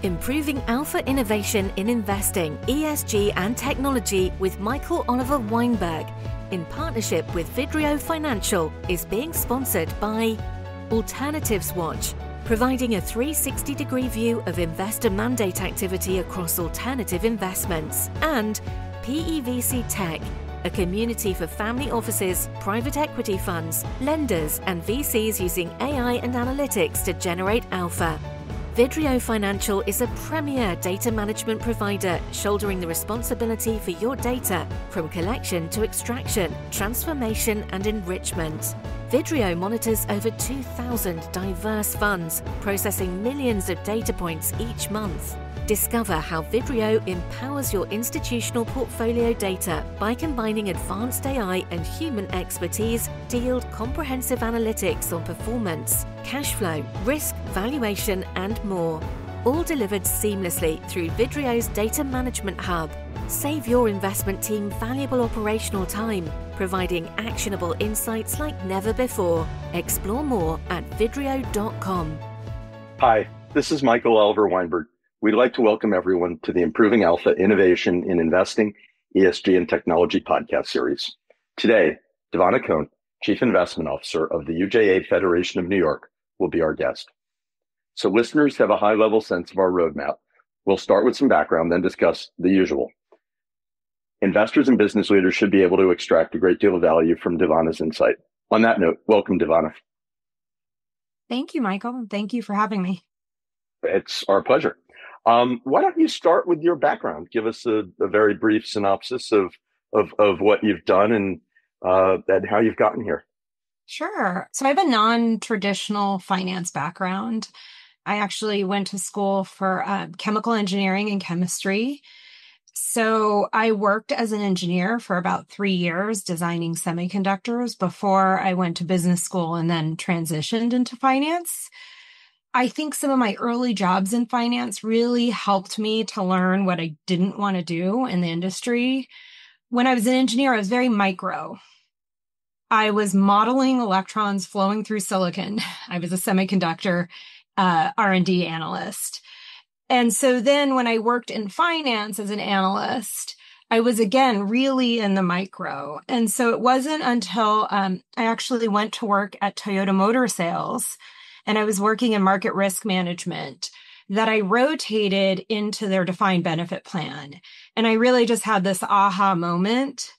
Improving Alpha Innovation in Investing, ESG and Technology with Michael Oliver Weinberg, in partnership with Vidrio Financial, is being sponsored by Alternatives Watch, providing a 360-degree view of investor mandate activity across alternative investments, and PEVC Tech, a community for family offices, private equity funds, lenders, and VCs using AI and analytics to generate alpha. Vidrio Financial is a premier data management provider, shouldering the responsibility for your data from collection to extraction, transformation, and enrichment. Vidrio monitors over 2,000 diverse funds, processing millions of data points each month. Discover how Vidrio empowers your institutional portfolio data by combining advanced AI and human expertise to yield comprehensive analytics on performance, cash flow, risk, valuation, and more. All delivered seamlessly through Vidrio's Data Management Hub. Save your investment team valuable operational time, providing actionable insights like never before. Explore more at vidrio.com. Hi, this is Michael Oliver Weinberg. We'd like to welcome everyone to the Improving Alpha Innovation in Investing, ESG and Technology podcast series. Today, Devana Cohen, Chief Investment Officer of the UJA Federation of New York, will be our guest. So listeners have a high-level sense of our roadmap. We'll start with some background, then discuss the usual. Investors and business leaders should be able to extract a great deal of value from Devana's insight. On that note, welcome, Devana. Thank you, Michael. Thank you for having me. It's our pleasure. Why don't you start with your background? Give us a very brief synopsis of what you've done and how you've gotten here. Sure. So I have a non-traditional finance background. I actually went to school for chemical engineering and chemistry. So I worked as an engineer for about 3 years designing semiconductors before I went to business school and then transitioned into finance. I think some of my early jobs in finance really helped me to learn what I didn't want to do in the industry. When I was an engineer, I was very micro. I was modeling electrons flowing through silicon. I was a semiconductor R&D analyst. And so then when I worked in finance as an analyst, I was, again, really in the micro. And so it wasn't until I actually went to work at Toyota Motor Sales, and I was working in market risk management, that I rotated into their defined benefit plan. And I really just had this aha moment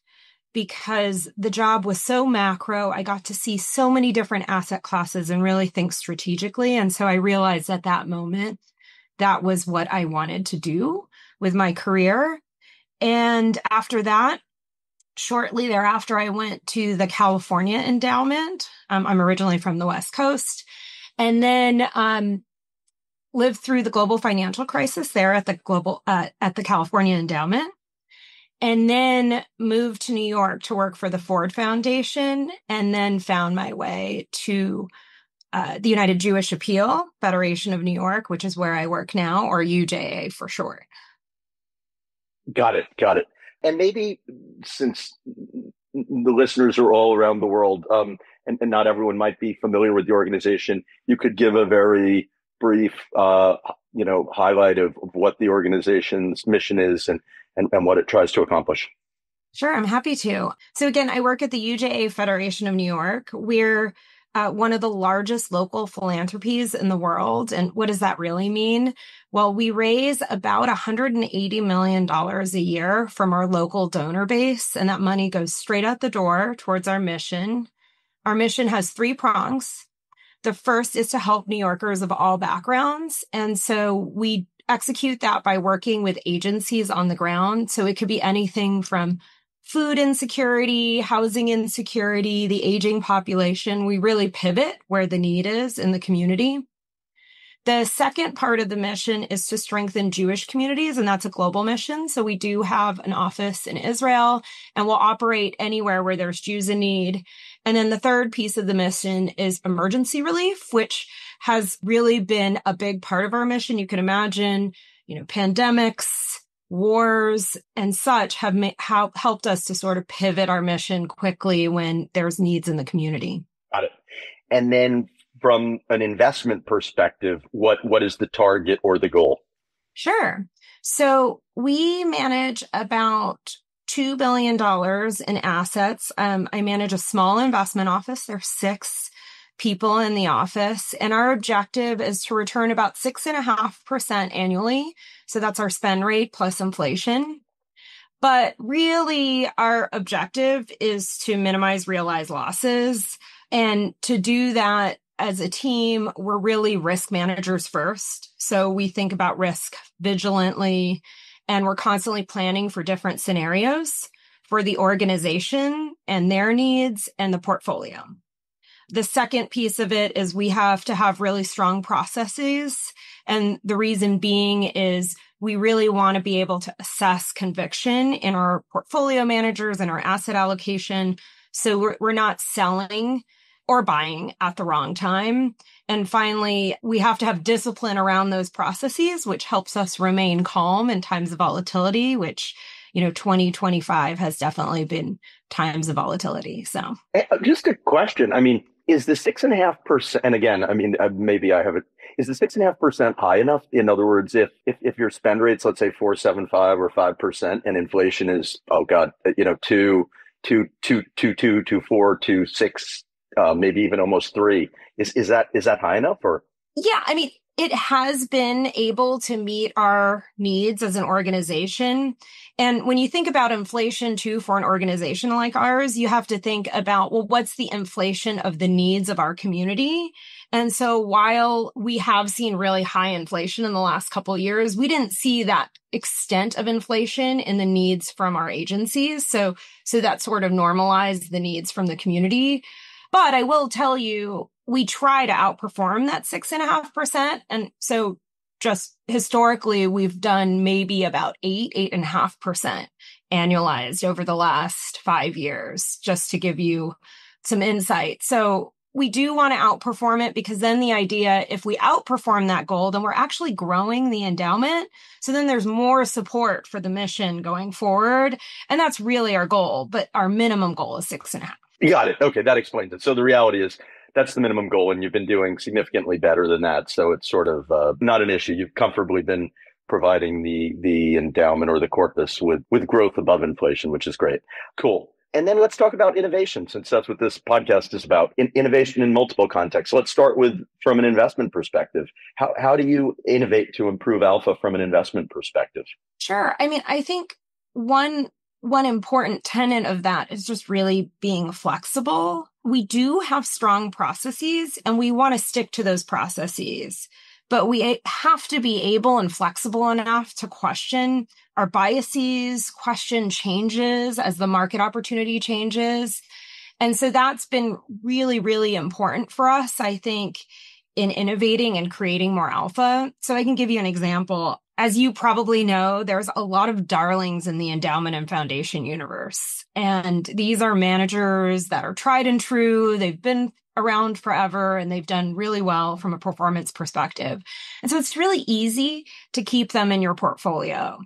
because the job was so macro. I got to see so many different asset classes and really think strategically. And so I realized at that moment, that was what I wanted to do with my career. And after that, shortly thereafter, I went to the California Endowment. I'm originally from the West Coast. And then lived through the global financial crisis there at the California Endowment, and then moved to New York to work for the Ford Foundation, and then found my way to the United Jewish Appeal Federation of New York, which is where I work now, or UJA for short. Got it. And maybe since the listeners are all around the world, and not everyone might be familiar with the organization, you could give a very brief, highlight of what the organization's mission is and what it tries to accomplish. Sure, I'm happy to. So again, I work at the UJA Federation of New York. We're one of the largest local philanthropies in the world. And what does that really mean? Well, we raise about $180 million a year from our local donor base, and that money goes straight out the door towards our mission. Our mission has 3 prongs. The first is to help New Yorkers of all backgrounds. And so we execute that by working with agencies on the ground. So it could be anything from food insecurity, housing insecurity, the aging population. We really pivot where the need is in the community. The second part of the mission is to strengthen Jewish communities, and that's a global mission. So we do have an office in Israel, and we'll operate anywhere where there's Jews in need. And then the third piece of the mission is emergency relief, which has really been a big part of our mission. You can imagine, pandemics, wars, and such have helped us to sort of pivot our mission quickly when there's needs in the community. Got it. And then from an investment perspective, what is the target or the goal? Sure. So we manage about $2 billion in assets. I manage a small investment office. There's 6 people in the office, and our objective is to return about 6.5% annually. So that's our spend rate plus inflation. But really, our objective is to minimize realized losses. And to do that as a team, we're really risk managers first. So we think about risk vigilantly, and we're constantly planning for different scenarios for the organization and their needs and the portfolio. The second piece of it is we have to have really strong processes. And the reason being is we really want to be able to assess conviction in our portfolio managers and our asset allocation. So we're not selling or buying at the wrong time. And finally, we have to have discipline around those processes, which helps us remain calm in times of volatility, which, 2025 has definitely been times of volatility. So Just a question. I mean, is the 6.5%, and again, I mean, maybe I have it, is the 6.5% high enough? In other words, if your spend rate's, let's say 4.75 or 5%, and inflation is, oh God, 2, 2, 2, 2, 2, 2, 4, 2, 6, maybe even almost 3, is that high enough? Or yeah, I mean, it has been able to meet our needs as an organization. And when you think about inflation too, for an organization like ours, you have to think about, well, what's the inflation of the needs of our community? And so while we have seen really high inflation in the last couple of years, we didn't see that extent of inflation in the needs from our agencies. So that sort of normalized the needs from the community. But I will tell you, we try to outperform that 6.5%. And so just historically, we've done maybe about 8.5% annualized over the last 5 years, just to give you some insight. So we do want to outperform it, because then the idea, if we outperform that goal, then we're actually growing the endowment. So then there's more support for the mission going forward. And that's really our goal. But our minimum goal is 6.5. you got it. Okay, that explains it. So the reality is that's the minimum goal, and you've been doing significantly better than that. So it's sort of not an issue. You've comfortably been providing the endowment or the corpus with growth above inflation, which is great. Cool. And then let's talk about innovation, since that's what this podcast is about. Innovation in multiple contexts. Let's start with from an investment perspective. How do you innovate to improve alpha from an investment perspective? Sure. I mean, I think one important tenet of that is just really being flexible. We do have strong processes, and we want to stick to those processes, but we have to be able and flexible enough to question our biases, question changes as the market opportunity changes. And so that's been really, really important for us, I think, in innovating and creating more alpha. So I can give you an example. As you probably know, there's a lot of darlings in the endowment and foundation universe. And these are managers that are tried and true. They've been around forever, and they've done really well from a performance perspective. And so it's really easy to keep them in your portfolio.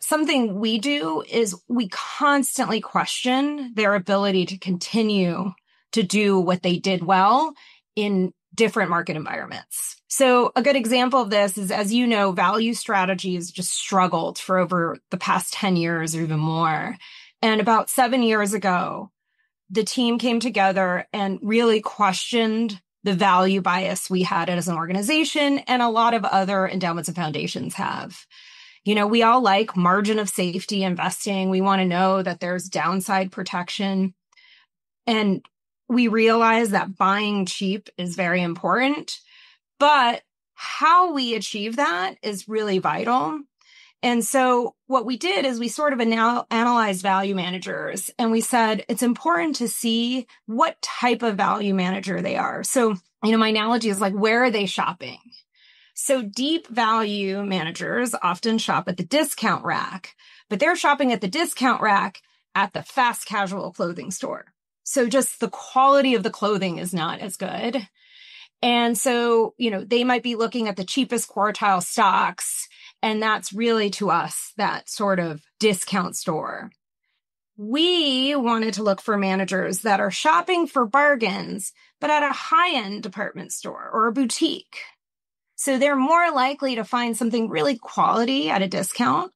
Something we do is we constantly question their ability to continue to do what they did well in different market environments. So a good example of this is, as you know, value strategies just struggled for over the past 10 years or even more. And about 7 years ago, the team came together and really questioned the value bias we had as an organization, and a lot of other endowments and foundations have. We all like margin of safety investing. We want to know that there's downside protection. And we realize that buying cheap is very important, but how we achieve that is really vital. And so what we did is we sort of analyzed value managers, and we said it's important to see what type of value manager they are. So, my analogy is like, where are they shopping? So deep value managers often shop at the discount rack, but they're shopping at the discount rack at the fast casual clothing store. So just the quality of the clothing is not as good. And so, they might be looking at the cheapest quartile stocks, and that's really, to us, that sort of discount store. We wanted to look for managers that are shopping for bargains, but at a high-end department store or a boutique. So they're more likely to find something really quality at a discount.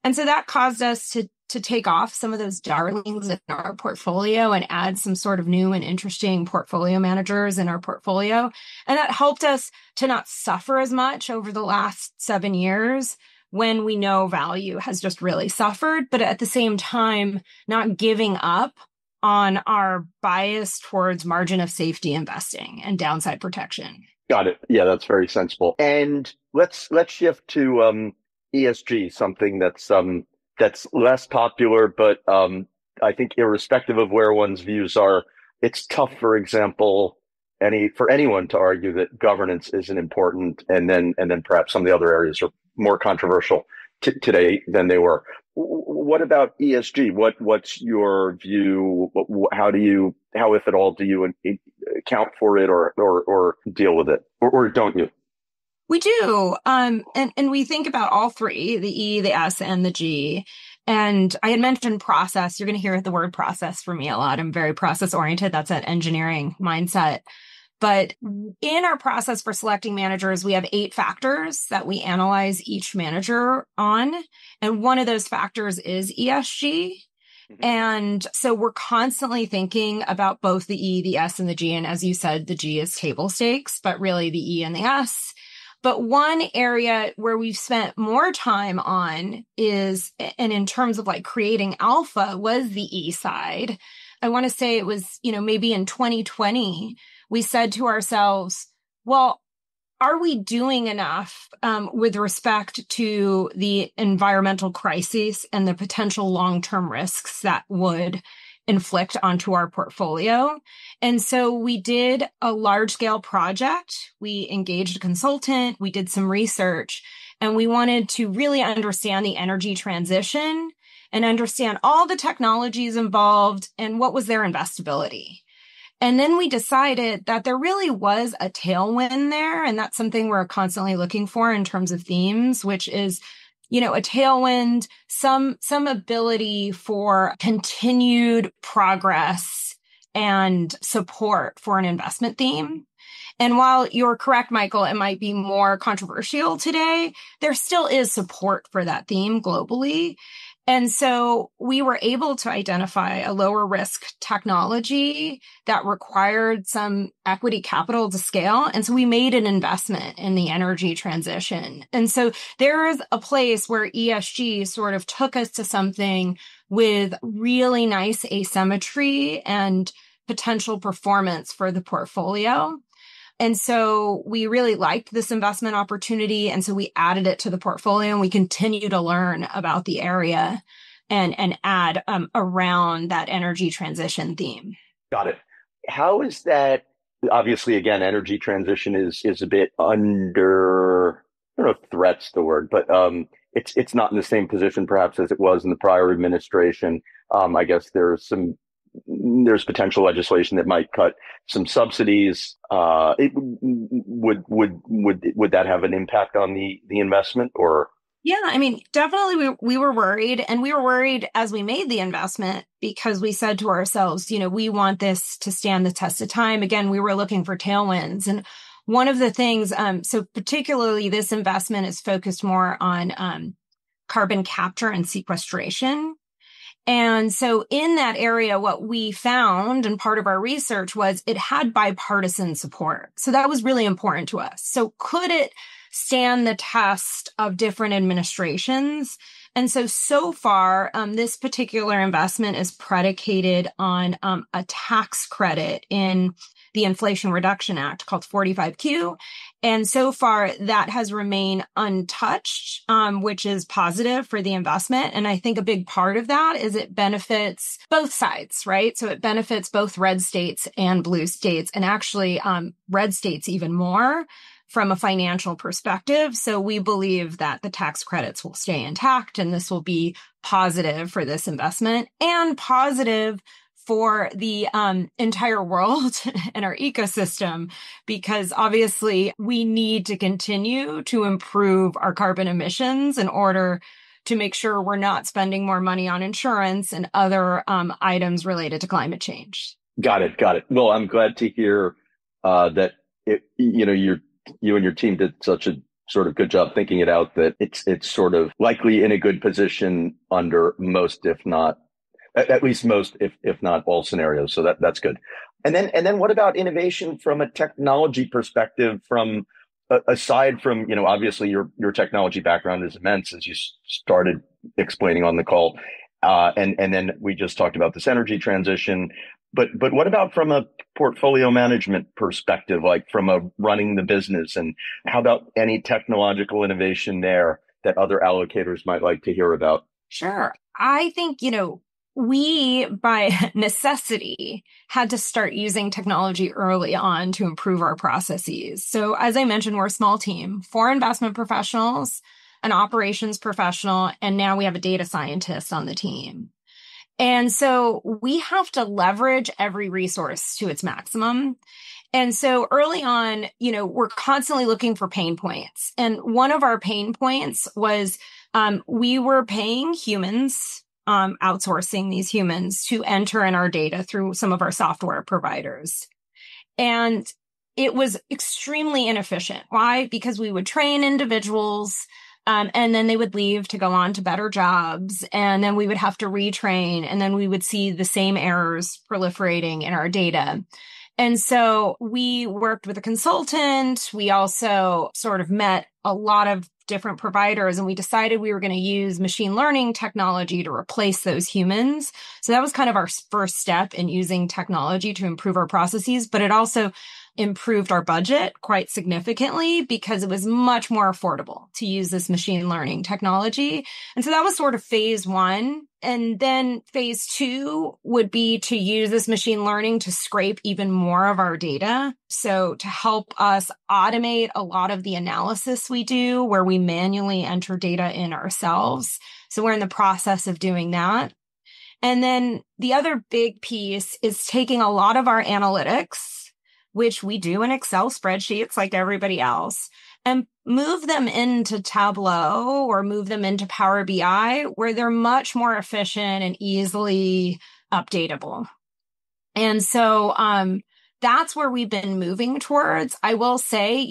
And so that caused us to take off some of those darlings in our portfolio and add some sort of new and interesting portfolio managers in our portfolio. And that helped us to not suffer as much over the last 7 years when we know value has just really suffered, but at the same time, not giving up on our bias towards margin of safety investing and downside protection. Got it. Yeah, that's very sensible. And let's shift to ESG, something that's less popular, but I think irrespective of where one's views are, it's tough, for example, for anyone to argue that governance isn't important, and then perhaps some of the other areas are more controversial today than they were. What about ESG? What's your view? How, if at all, do you account for it or deal with it, or don't you? We do. And we think about all three, the E, the S, and the G. And I had mentioned process. You're going to hear the word process from me a lot. I'm very process oriented. That's an engineering mindset. But in our process for selecting managers, we have 8 factors that we analyze each manager on. And one of those factors is ESG. And so we're constantly thinking about both the E, the S, and the G. And as you said, the G is table stakes, but really the E and the S. But one area where we've spent more time on is, and in terms of like creating alpha, was the E side. I want to say it was, maybe in 2020, we said to ourselves, well, are we doing enough with respect to the environmental crises and the potential long-term risks that would inflict onto our portfolio? And so we did a large-scale project. We engaged a consultant. We did some research, and we wanted to really understand the energy transition and understand all the technologies involved and what was their investability. And then we decided that there really was a tailwind there. And that's something we're constantly looking for in terms of themes, which is, a tailwind, some ability for continued progress and support for an investment theme. And while you're correct, Michael, it might be more controversial today, there still is support for that theme globally. And so we were able to identify a lower risk technology that required some equity capital to scale. And so we made an investment in the energy transition. And so there is a place where ESG sort of took us to something with really nice asymmetry and potential performance for the portfolio. And so we really liked this investment opportunity. And so we added it to the portfolio, and we continue to learn about the area and add around that energy transition theme. Got it. How is that? Obviously, again, energy transition is a bit under, I don't know if threat's the word, but it's not in the same position perhaps as it was in the prior administration. I guess there's potential legislation that might cut some subsidies. Would that have an impact on the investment, or? Yeah, I mean, definitely we were worried, and we were worried as we made the investment because we said to ourselves, we want this to stand the test of time. Again, we were looking for tailwinds. And one of the things, so particularly this investment is focused more on carbon capture and sequestration. And so in that area, what we found, and part of our research, was it had bipartisan support. So that was really important to us. So could it stand the test of different administrations? And so far, this particular investment is predicated on a tax credit in the Inflation Reduction Act called 45Q. And so far, that has remained untouched, which is positive for the investment. And I think a big part of that is it benefits both sides, right? So it benefits both red states and blue states, and actually red states even more from a financial perspective. So we believe that the tax credits will stay intact, and this will be positive for this investment and positive for the entire world and our ecosystem, because obviously we need to continue to improve our carbon emissions in order to make sure we're not spending more money on insurance and other items related to climate change. Got it. Well, I'm glad to hear that you're you and your team did such a sort of good job thinking it out that it's sort of likely in a good position under most, if not at least most, if not all scenarios. So that's good. And then what about innovation from a technology perspective? From aside from, obviously your technology background is immense, as you started explaining on the call, and then we just talked about this energy transition. But what about from a portfolio management perspective, like from a running the business, and how about any technological innovation there that other allocators might like to hear about? Sure. I think, we, by necessity, had to start using technology early on to improve our processes. So as I mentioned, we're a small team, 4 investment professionals, an operations professional, and now we have a data scientist on the team. And so we have to leverage every resource to its maximum. And so early on, we're constantly looking for pain points. And one of our pain points was we were paying humans, outsourcing these humans to enter in our data through some of our software providers. And it was extremely inefficient. Why? Because we would train individuals, and then they would leave to go on to better jobs. And then we would have to retrain. And then we would see the same errors proliferating in our data. And so we worked with a consultant. We also sort of met a lot of different providers, and we decided we were going to use machine learning technology to replace those humans. So that was kind of our first step in using technology to improve our processes, but it also improved our budget quite significantly because it was much more affordable to use this machine learning technology. And so that was sort of phase 1. And then phase 2 would be to use this machine learning to scrape even more of our data. So to help us automate a lot of the analysis we do where we manually enter data in ourselves. So we're in the process of doing that. And then the other big piece is taking a lot of our analytics, which we do in Excel spreadsheets like everybody else, and move them into Tableau or move them into Power BI, where they're much more efficient and easily updatable. And so that's where we've been moving towards. I will say,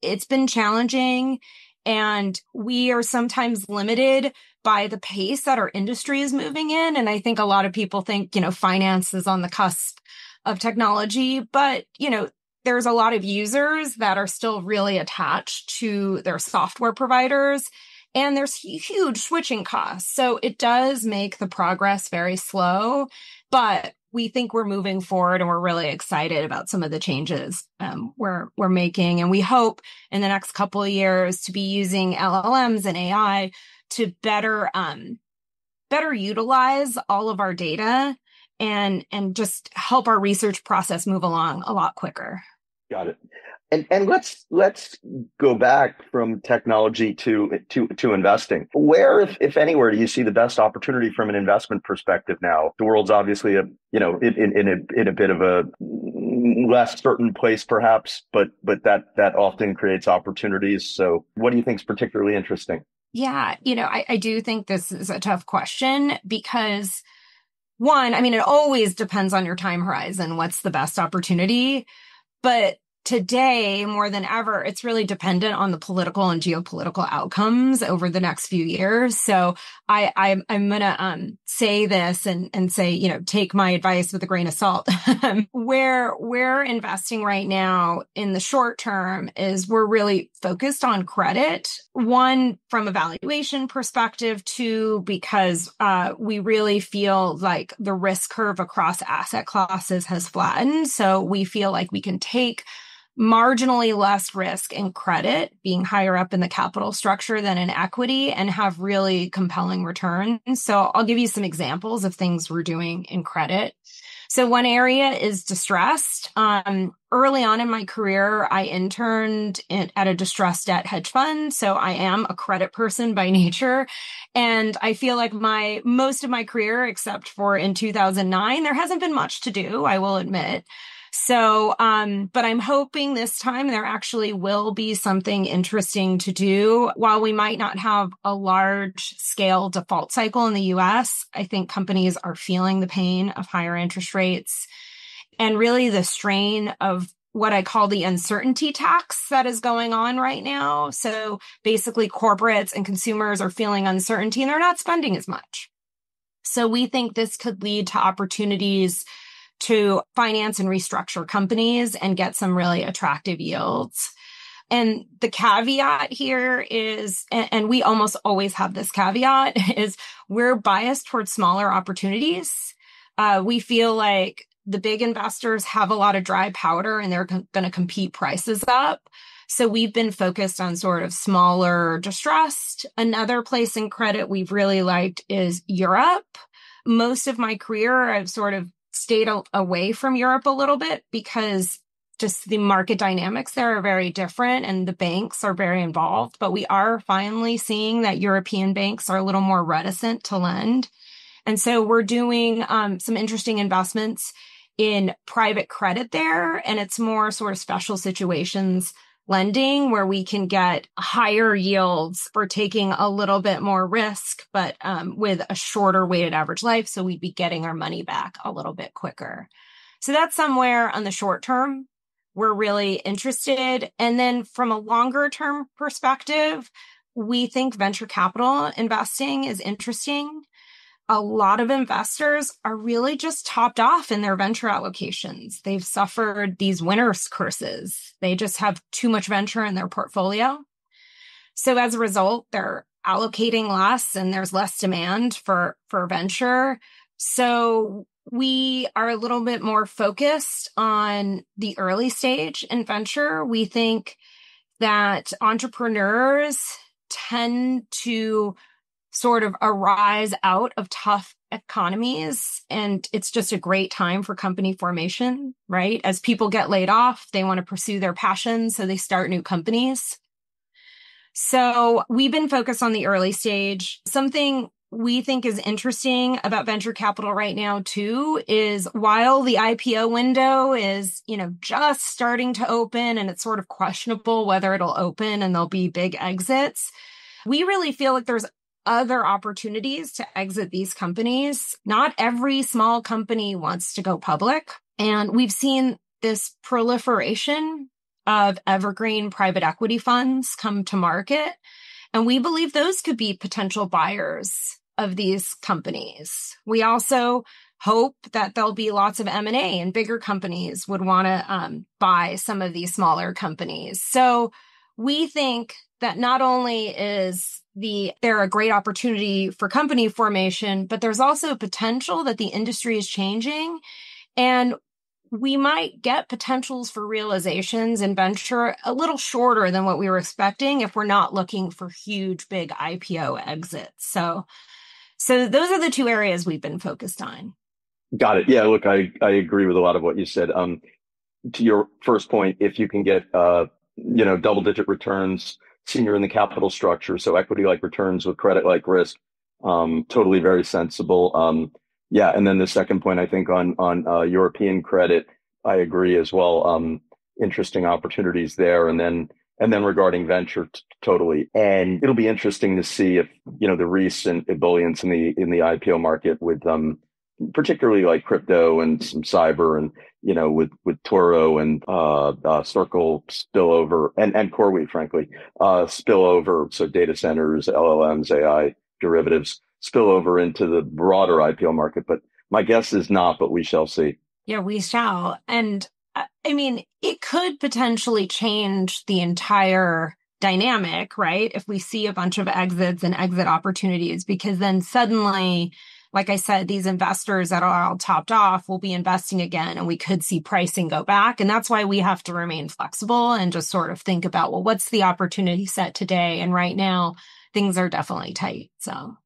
it's been challenging, and we are sometimes limited by the pace that our industry is moving in. And I think a lot of people think, finance is on the cusp of technology, but, there's a lot of users that are still really attached to their software providers, and there's huge switching costs. So it does make the progress very slow, but we think we're moving forward, and we're really excited about some of the changes we're making. And we hope in the next couple of years to be using LLMs and AI to better utilize all of our data and just help our research process move along a lot quicker. Got it. And let's go back from technology to investing. Where, if anywhere, do you see the best opportunity from an investment perspective now? The world's obviously in a bit of a less certain place, perhaps, but that often creates opportunities. So, what do you think is particularly interesting? Yeah, I do think this is a tough question because, one, it always depends on your time horizon. What's the best opportunity? But today, more than ever, it's really dependent on the political and geopolitical outcomes over the next few years. So I'm going to say this and say, take my advice with a grain of salt. Where we're investing right now in the short term is we're really focused on credit. One, from a valuation perspective. Two, because we really feel like the risk curve across asset classes has flattened. So we feel like we can take marginally less risk in credit, being higher up in the capital structure than in equity, and have really compelling returns. So I'll give you some examples of things we're doing in credit. So one area is distressed. Early on in my career, I interned at a distressed debt hedge fund. So I am a credit person by nature. And I feel like most of my career, except for in 2009, there hasn't been much to do, I will admit. So, but I'm hoping this time there actually will be something interesting to do. While we might not have a large scale default cycle in the US, I think companies are feeling the pain of higher interest rates and really the strain of what I call the uncertainty tax that is going on right now. So basically corporates and consumers are feeling uncertainty and they're not spending as much. So we think this could lead to opportunities to finance and restructure companies and get some really attractive yields. And the caveat here is, and we almost always have this caveat, is we're biased towards smaller opportunities. We feel like the big investors have a lot of dry powder and they're going to compete prices up. So we've been focused on sort of smaller distressed. Another place in credit we've really liked is Europe. Most of my career, I've sort of stayed away from Europe a little bit because just the market dynamics there are very different and the banks are very involved. But we are finally seeing that European banks are a little more reticent to lend. And so we're doing some interesting investments in private credit there. And it's more sort of special situations lending where we can get higher yields for taking a little bit more risk, but with a shorter weighted average life. So we'd be getting our money back a little bit quicker. So that's somewhere on the short term we're really interested. And then from a longer term perspective, we think venture capital investing is interesting. A lot of investors are really just topped off in their venture allocations. They've suffered these winner's curses. They just have too much venture in their portfolio. So as a result, they're allocating less and there's less demand for venture. So we are a little bit more focused on the early stage in venture. We think that entrepreneurs tend to sort of arise out of tough economies. And it's just a great time for company formation, right? As people get laid off, they want to pursue their passions, so they start new companies. So we've been focused on the early stage. Something we think is interesting about venture capital right now, too, is while the IPO window is, just starting to open and it's sort of questionable whether it'll open and there'll be big exits, we really feel like there's other opportunities to exit these companies. Not every small company wants to go public. And we've seen this proliferation of evergreen private equity funds come to market. And we believe those could be potential buyers of these companies. We also hope that there'll be lots of M&A and bigger companies would want to buy some of these smaller companies. So we think that not only is there a great opportunity for company formation, but there's also potential that the industry is changing. And we might get potentials for realizations in venture a little shorter than what we were expecting if we're not looking for huge, big IPO exits. So those are the two areas we've been focused on. Got it. Yeah, look, I agree with a lot of what you said. To your first point, if you can get, double-digit returns, senior in the capital structure, so equity-like returns with credit-like risk, totally very sensible. Yeah, and then the second point, I think on European credit, I agree as well. Interesting opportunities there, and then regarding venture, totally. And it'll be interesting to see if the recent ebullience in the IPO market with particularly like crypto and some cyber and with Toro and Circle spillover and CoreWeave, frankly, spillover. So data centers, LLMs, AI derivatives spill over into the broader IPO market. But my guess is not, but we shall see. Yeah, we shall. And I mean, it could potentially change the entire dynamic, right? If we see a bunch of exits and exit opportunities, because then suddenly, like I said, these investors that are all topped off will be investing again, and we could see pricing go back. And that's why we have to remain flexible and just sort of think about, well, what's the opportunity set today? And right now, things are definitely tight. So,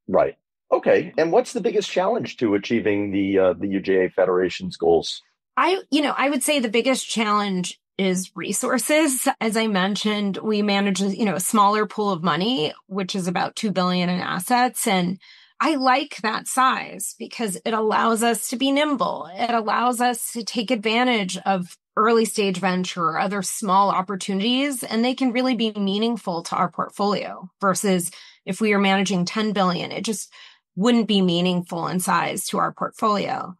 right. Okay. And what's the biggest challenge to achieving the UJA Federation's goals? I would say the biggest challenge is resources. As I mentioned, we manage, a smaller pool of money, which is about $2 billion in assets. And I like that size because it allows us to be nimble. It allows us to take advantage of early stage venture or other small opportunities, and they can really be meaningful to our portfolio versus if we are managing $10 billion, it just wouldn't be meaningful in size to our portfolio.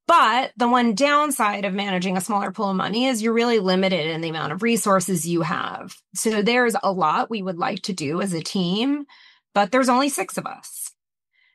But the one downside of managing a smaller pool of money is you're really limited in the amount of resources you have. So there's a lot we would like to do as a team, but there's only 6 of us.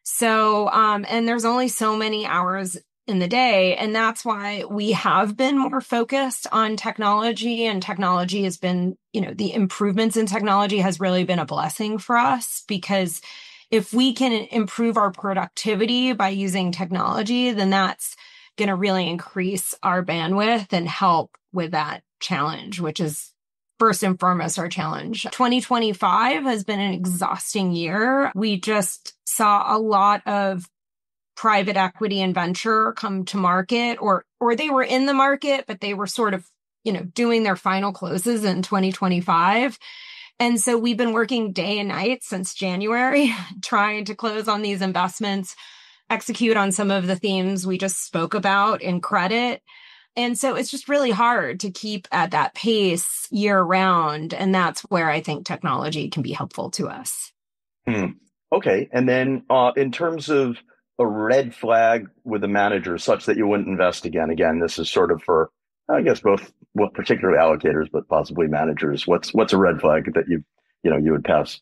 So, and there's only so many hours in the day. And that's why we have been more focused on technology, and technology has been, the improvements in technology has really been a blessing for us, because if we can improve our productivity by using technology, then that's going to really increase our bandwidth and help with that challenge, which is first and foremost our challenge. 2025 has been an exhausting year. We just saw a lot of private equity and venture come to market, or they were in the market, but they were sort of, doing their final closes in 2025. And so we've been working day and night since January, trying to close on these investments, execute on some of the themes we just spoke about in credit. And so it's just really hard to keep at that pace year round. And that's where I think technology can be helpful to us. Okay. And then in terms of a red flag with a manager such that you wouldn't invest again, this is sort of for, I guess, both, well, particularly allocators, but possibly managers. What's a red flag that you would pass?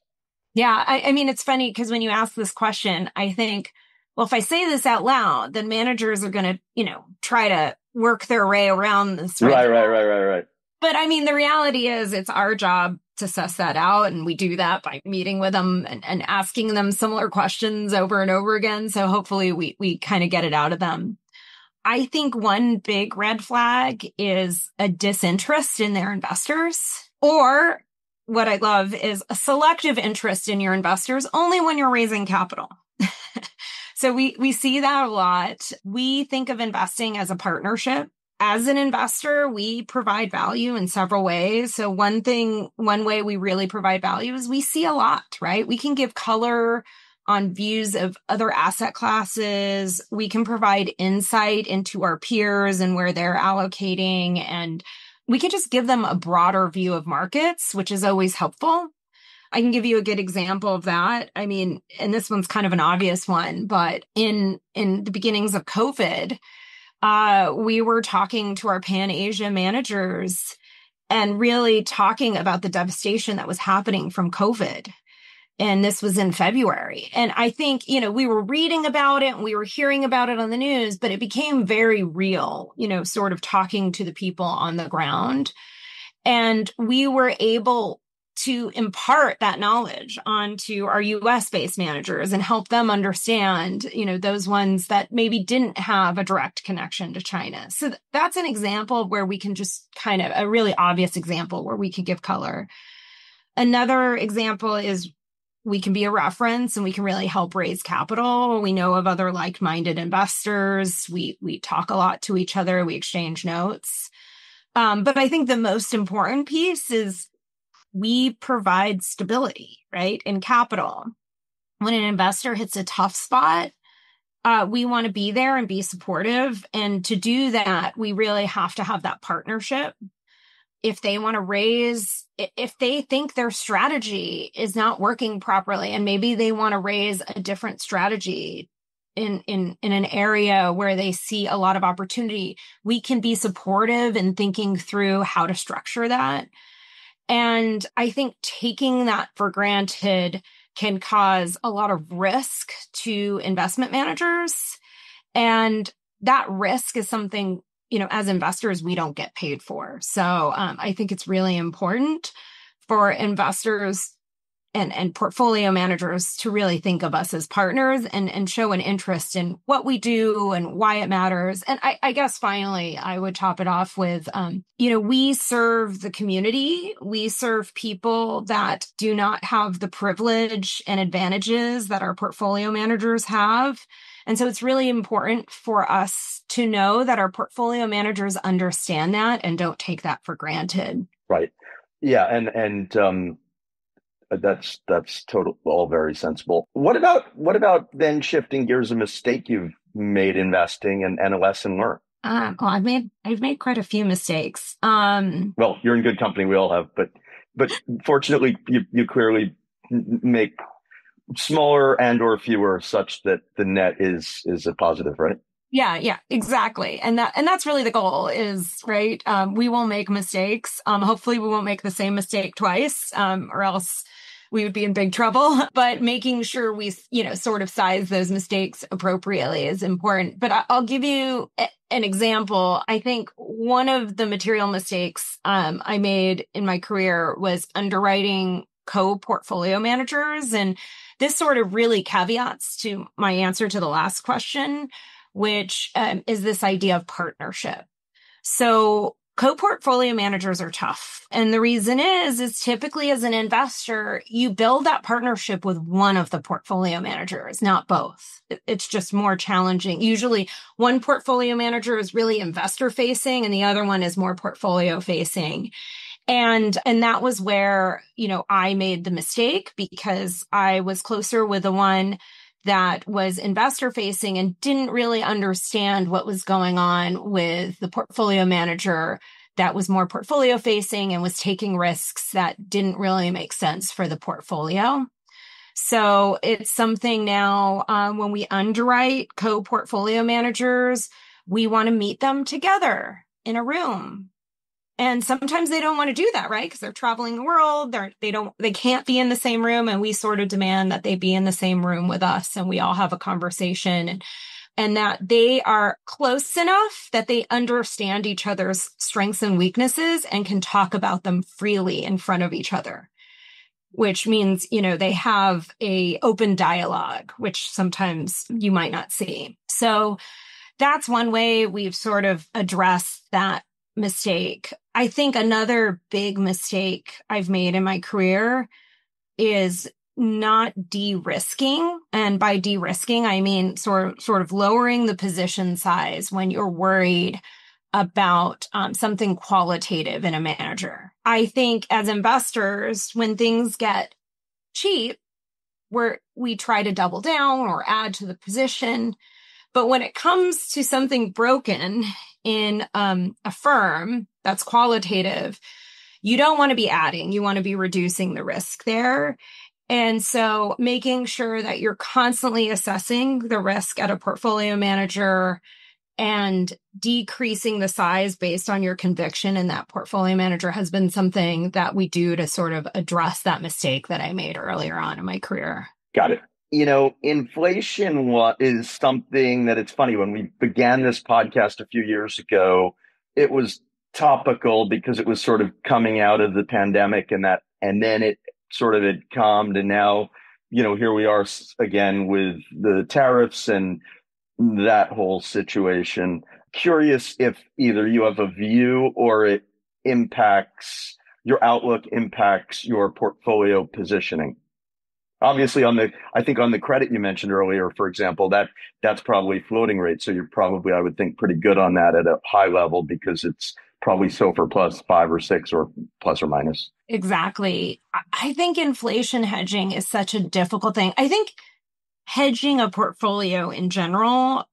Yeah. I mean, it's funny because when you ask this question, I think, well, if I say this out loud, then managers are going to, try to work their way around this. Right. But I mean, the reality is it's our job to suss that out. And we do that by meeting with them and asking them similar questions over and over again. So hopefully we kind of get it out of them. I think one big red flag is a disinterest in their investors, or what I love is a selective interest in your investors only when you're raising capital. So we see that a lot. We think of investing as a partnership. As an investor, we provide value in several ways. So one way we really provide value is we see a lot, right? We can give color on views of other asset classes. We can provide insight into our peers and where they're allocating. And we can just give them a broader view of markets, which is always helpful. I can give you a good example of that. I mean, and this one's kind of an obvious one, but in the beginnings of COVID, we were talking to our Pan-Asia managers and really talking about the devastation that was happening from COVID. And this was in February. And I think, we were reading about it and we were hearing about it on the news, but it became very real, sort of talking to the people on the ground. And we were able to impart that knowledge onto our US-based managers and help them understand, those ones that maybe didn't have a direct connection to China. So that's an example where we can just kind of a really obvious example where we could give color. Another example is we can be a reference and we can really help raise capital. We know of other like-minded investors. We talk a lot to each other. We exchange notes. But I think the most important piece is we provide stability, right, in capital. When an investor hits a tough spot, we want to be there and be supportive. And to do that, we really have to have that partnership. If they want to raise, if they think their strategy is not working properly, and maybe they want to raise a different strategy in an area where they see a lot of opportunity, we can be supportive in thinking through how to structure that. And I think taking that for granted can cause a lot of risk to investment managers. And that risk is something, as investors, we don't get paid for. So I think it's really important for investors and portfolio managers to really think of us as partners and show an interest in what we do and why it matters. And I guess finally, I would top it off with, we serve the community. We serve people that do not have the privilege and advantages that our portfolio managers have. And so it's really important for us to know that our portfolio managers understand that and don't take that for granted. Right. Yeah. And that's total, all very sensible. What about then shifting gears, a mistake you've made investing and a lesson learned? Well, I've made quite a few mistakes. Well, you're in good company. We all have, but fortunately you clearly make smaller and or fewer such that the net is a positive, right? Yeah, exactly. And that's really the goal is, right? We will make mistakes. Hopefully we won't make the same mistake twice, or else we would be in big trouble. But making sure we, sort of size those mistakes appropriately is important. But I'll give you an example. I think one of the material mistakes, I made in my career was underwriting co-portfolio managers. And this sort of really caveats to my answer to the last question, which is this idea of partnership. So co-portfolio managers are tough. And the reason is typically as an investor, you build that partnership with one of the portfolio managers, not both. It's just more challenging. Usually one portfolio manager is really investor facing and the other one is more portfolio facing. And that was where, I made the mistake because I was closer with the one that was investor facing and didn't really understand what was going on with the portfolio manager that was more portfolio facing and was taking risks that didn't really make sense for the portfolio. So it's something now when we underwrite co-portfolio managers, we want to meet them together in a room. And sometimes they don't want to do that, right? Because they're traveling the world. They can't be in the same room. And we sort of demand that they be in the same room with us and we all have a conversation and that they are close enough that they understand each other's strengths and weaknesses and can talk about them freely in front of each other, which means, they have a open dialogue, which sometimes you might not see. So that's one way we've sort of addressed that mistake. I think another big mistake I've made in my career is not de-risking. And by de-risking, I mean sort of lowering the position size when you're worried about something qualitative in a manager. I think as investors, when things get cheap, we try to double down or add to the position. But when it comes to something broken in a firm that's qualitative, you don't want to be adding, you want to be reducing the risk there. And so making sure that you're constantly assessing the risk at a portfolio manager and decreasing the size based on your conviction in that portfolio manager has been something that we do to sort of address that mistake that I made earlier on in my career. Got it. Inflation is something that it's funny. When we began this podcast a few years ago, it was topical because it was sort of coming out of the pandemic and then it sort of had calmed. And now, here we are again with the tariffs and that whole situation. Curious if either you have a view or it impacts your outlook, impacts your portfolio positioning. Obviously, on the credit you mentioned earlier, for example, that's probably floating rate. So you're probably, I would think, pretty good on that at a high level because it's probably SOFR plus 5 or 6 or plus or minus. Exactly. I think inflation hedging is such a difficult thing. I think hedging a portfolio in general,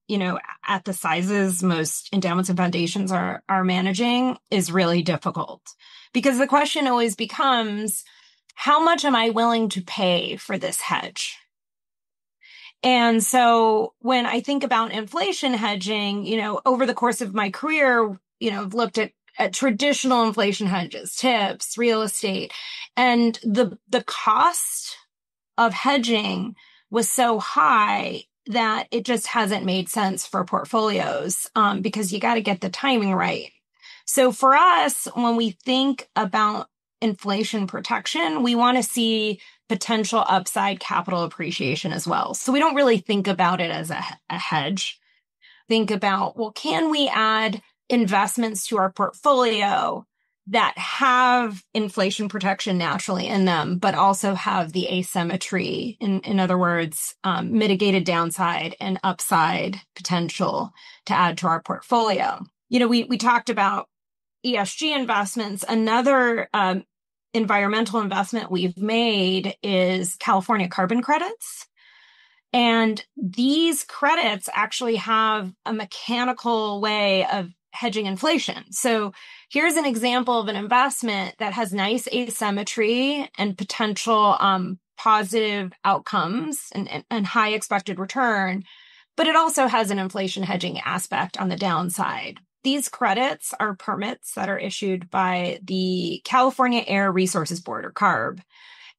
at the sizes most endowments and foundations are managing is really difficult because the question always becomes, how much am I willing to pay for this hedge? And so when I think about inflation hedging, over the course of my career, I've looked at traditional inflation hedges, TIPS, real estate, and the cost of hedging was so high that it just hasn't made sense for portfolios because you got to get the timing right. So for us, when we think about inflation protection, we want to see potential upside capital appreciation as well. So we don't really think about it as a hedge. Think about, well, can we add investments to our portfolio that have inflation protection naturally in them, but also have the asymmetry, in other words, mitigated downside and upside potential to add to our portfolio. We talked about ESG investments. Another environmental investment we've made is California carbon credits. And these credits actually have a mechanical way of hedging inflation. So here's an example of an investment that has nice asymmetry and potential positive outcomes and high expected return, but it also has an inflation hedging aspect on the downside. These credits are permits that are issued by the California Air Resources Board, or CARB,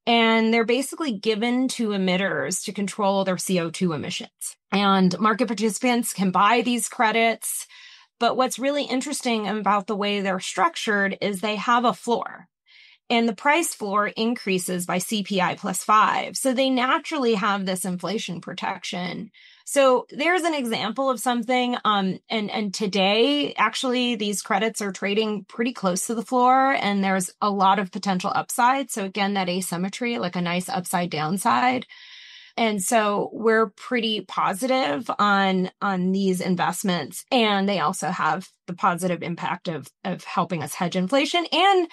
and they're basically given to emitters to control their CO2 emissions. And market participants can buy these credits. But what's really interesting about the way they're structured is they have a floor. And the price floor increases by CPI plus 5. So they naturally have this inflation protection. So there's an example of something. And today, actually, these credits are trading pretty close to the floor, and there's a lot of potential upside. So again, that asymmetry, like a nice upside downside. And so we're pretty positive on these investments. And they also have the positive impact of helping us hedge inflation and,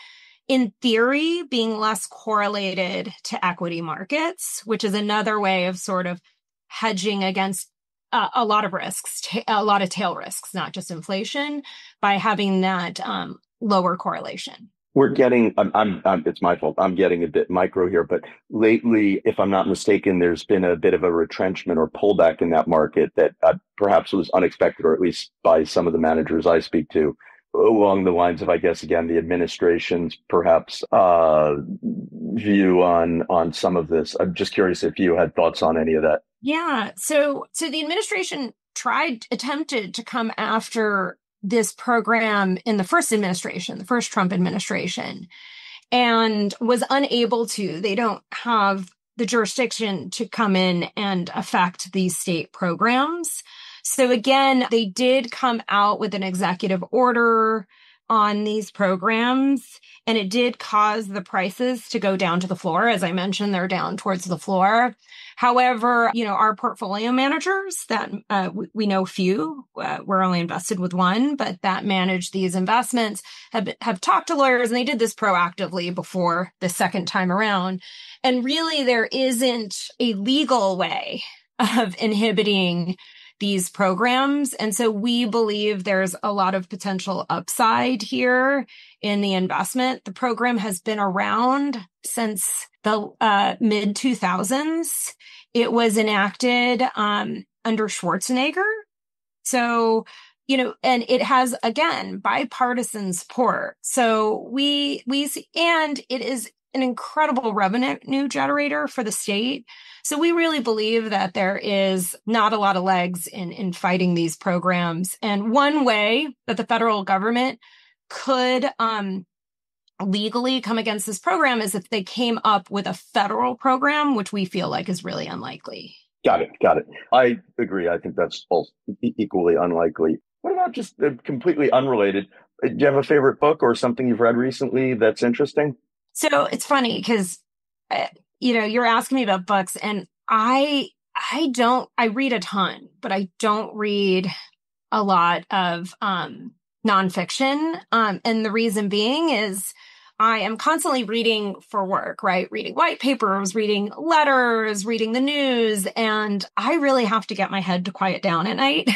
in theory, being less correlated to equity markets, which is another way of sort of hedging against a lot of risks, a lot of tail risks, not just inflation, by having that lower correlation. We're getting, it's my fault. I'm getting a bit micro here, but lately, if I'm not mistaken, there's been a bit of a retrenchment or pullback in that market that perhaps was unexpected, or at least by some of the managers I speak to, along the lines of, I guess, again, the administration's perhaps view on some of this. I'm just curious if you had thoughts on any of that. Yeah. So the administration attempted to come after this program in the first administration, the first Trump administration, and was unable to. They don't have the jurisdiction to come in and affect these state programs. So again, they did come out with an executive order on these programs, and it did cause the prices to go down to the floor. As I mentioned, they're down towards the floor. However, our portfolio managers that we know few, we're only invested with one, but that manage these investments have talked to lawyers, and they did this proactively before the second time around. And really, there isn't a legal way of inhibiting these programs. And so we believe there's a lot of potential upside here in the investment. The program has been around since the mid 2000s. It was enacted under Schwarzenegger. So, and it has, again, bipartisan support. So we see, and it is an incredible revenue generator for the state. So we really believe that there is not a lot of legs in fighting these programs. And one way that the federal government could legally come against this program is if they came up with a federal program, which we feel like is really unlikely. Got it. I agree. I think that's all equally unlikely. What about just completely unrelated? Do you have a favorite book or something you've read recently that's interesting? So it's funny because, you're asking me about books, and I read a ton, but I don't read a lot of nonfiction. And the reason being is I am constantly reading for work, right? Reading white papers, reading letters, reading the news. And I really have to get my head to quiet down at night.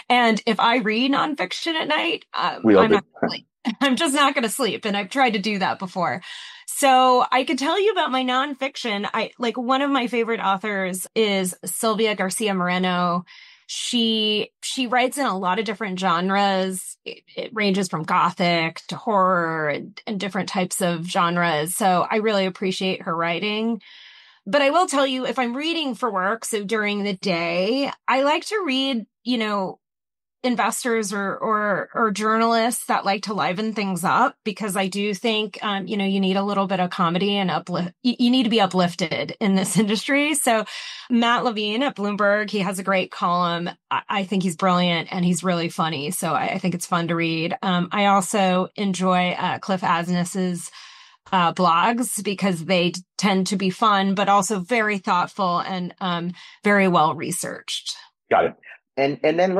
And if I read nonfiction at night, I'm just not going to sleep. And I've tried to do that before. So I could tell you about my nonfiction. One of my favorite authors is Sylvia Garcia Moreno. She writes in a lot of different genres. It ranges from gothic to horror and different types of genres. So I really appreciate her writing. But I will tell you, if I'm reading for work, so during the day, I like to read, investors or journalists that like to liven things up, because I do think, you need a little bit of comedy and uplift. You need to be uplifted in this industry. So Matt Levine at Bloomberg, he has a great column. I think he's brilliant and he's really funny. So I think it's fun to read. I also enjoy Cliff Asness's blogs, because they tend to be fun, but also very thoughtful and very well researched. Got it. And then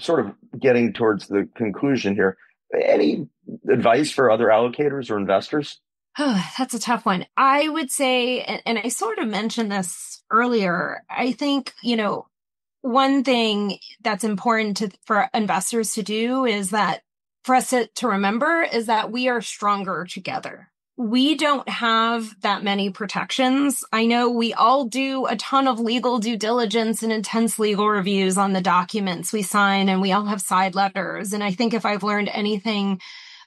sort of getting towards the conclusion here, any advice for other allocators or investors? Oh, that's a tough one. I would say, and I sort of mentioned this earlier, I think, one thing that's important for investors to do is that for us to remember is that we are stronger together. we don't have that many protections. I know we all do a ton of legal due diligence and intense legal reviews on the documents we sign, and we all have side letters. And I think if I've learned anything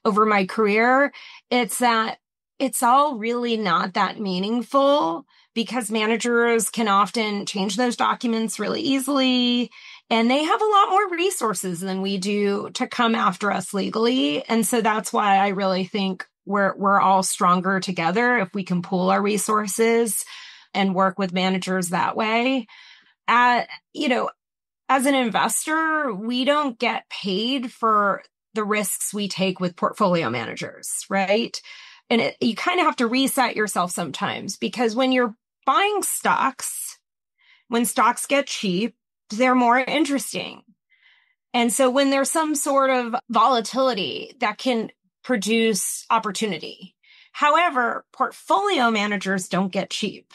over my career, it's that it's all really not that meaningful, because managers can often change those documents really easily, and they have a lot more resources than we do to come after us legally. And so that's why I really think we're all stronger together if we can pool our resources and work with managers that way. As an investor, we don't get paid for the risks we take with portfolio managers, right? And you kind of have to reset yourself sometimes, because when you're buying stocks, when stocks get cheap, they're more interesting. And so when there's some sort of volatility, that can produce opportunity. However, portfolio managers don't get cheap.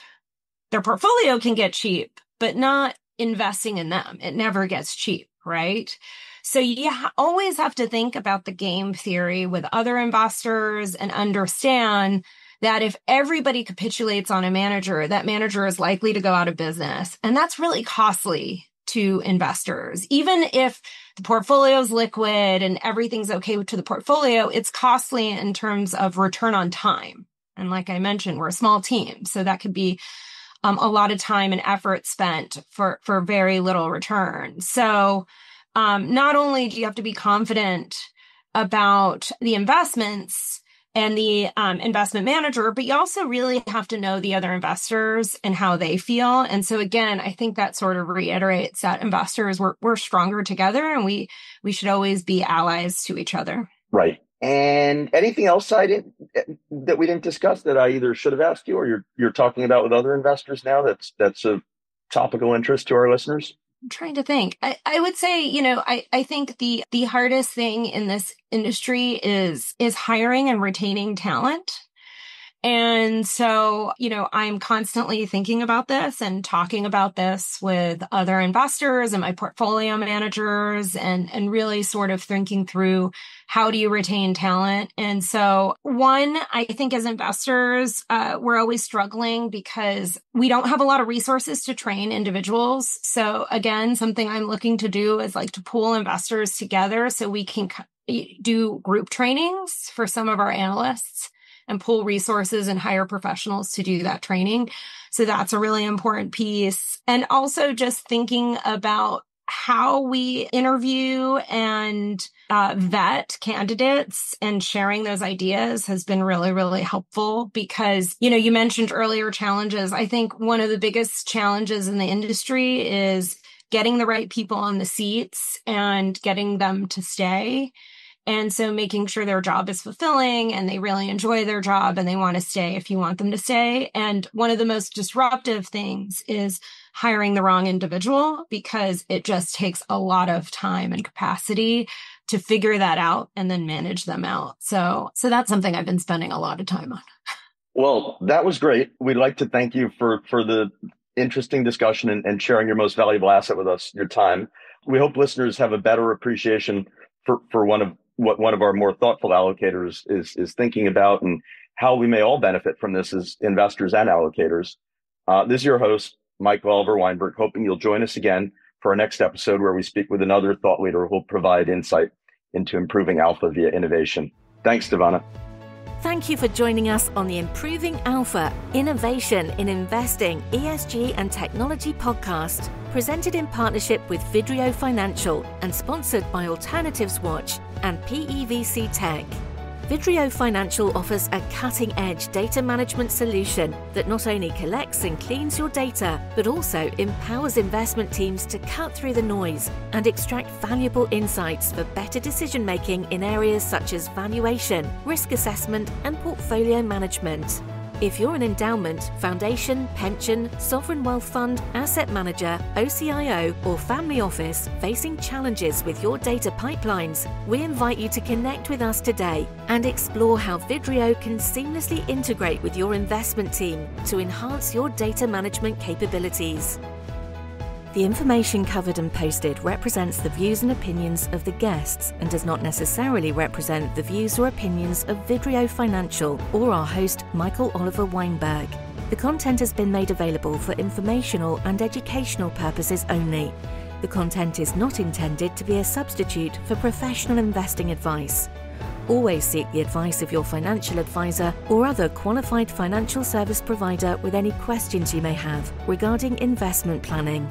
Their portfolio can get cheap, but not investing in them. It never gets cheap, right? So you always have to think about the game theory with other investors and understand that if everybody capitulates on a manager, that manager is likely to go out of business. And that's really costly to investors. Even if the portfolio is liquid and everything's okay to the portfolio, it's costly in terms of return on time. And like I mentioned, we're a small team, so that could be a lot of time and effort spent for very little return. So not only do you have to be confident about the investments and the investment manager, but you also really have to know the other investors and how they feel. And so again, I think that sort of reiterates that investors, we're stronger together, and we should always be allies to each other. Right. And anything else that we didn't discuss that I either should have asked you or you're talking about with other investors now that's of topical interest to our listeners? I'm trying to think. I would say, I think the hardest thing in this industry is hiring and retaining talent. And so, I'm constantly thinking about this and talking about this with other investors and my portfolio managers, and really sort of thinking through, how do you retain talent? And so one, I think as investors, we're always struggling because we don't have a lot of resources to train individuals. So again, something I'm looking to do is to pool investors together so we can do group trainings for some of our analysts and pool resources and hire professionals to do that training. So that's a really important piece. And also just thinking about how we interview and vet candidates, and sharing those ideas has been really, really helpful, because, you mentioned earlier challenges. I think one of the biggest challenges in the industry is getting the right people on the seats and getting them to stay. And so making sure their job is fulfilling and they really enjoy their job and they want to stay if you want them to stay. And one of the most disruptive things is hiring the wrong individual, because it just takes a lot of time and capacity to figure that out and then manage them out. So that's something I've been spending a lot of time on. Well, that was great. We'd like to thank you for the interesting discussion and sharing your most valuable asset with us, your time. We hope listeners have a better appreciation for what one of our more thoughtful allocators is thinking about, and how we may all benefit from this as investors and allocators. This is your host, Michael Oliver Weinberg, hoping you'll join us again for our next episode, where we speak with another thought leader who will provide insight into improving alpha via innovation. Thanks, Devana. Thank you for joining us on the Improving Alpha Innovation in Investing, ESG and Technology podcast, presented in partnership with Vidrio Financial and sponsored by Alternatives Watch and PEVC Tech. Vidrio Financial offers a cutting-edge data management solution that not only collects and cleans your data, but also empowers investment teams to cut through the noise and extract valuable insights for better decision-making in areas such as valuation, risk assessment, and portfolio management. If you're an endowment, foundation, pension, sovereign wealth fund, asset manager, OCIO, or family office facing challenges with your data pipelines, we invite you to connect with us today and explore how Vidrio can seamlessly integrate with your investment team to enhance your data management capabilities. The information covered and posted represents the views and opinions of the guests and does not necessarily represent the views or opinions of Vidrio Financial or our host, Michael Oliver Weinberg. The content has been made available for informational and educational purposes only. The content is not intended to be a substitute for professional investing advice. Always seek the advice of your financial advisor or other qualified financial service provider with any questions you may have regarding investment planning.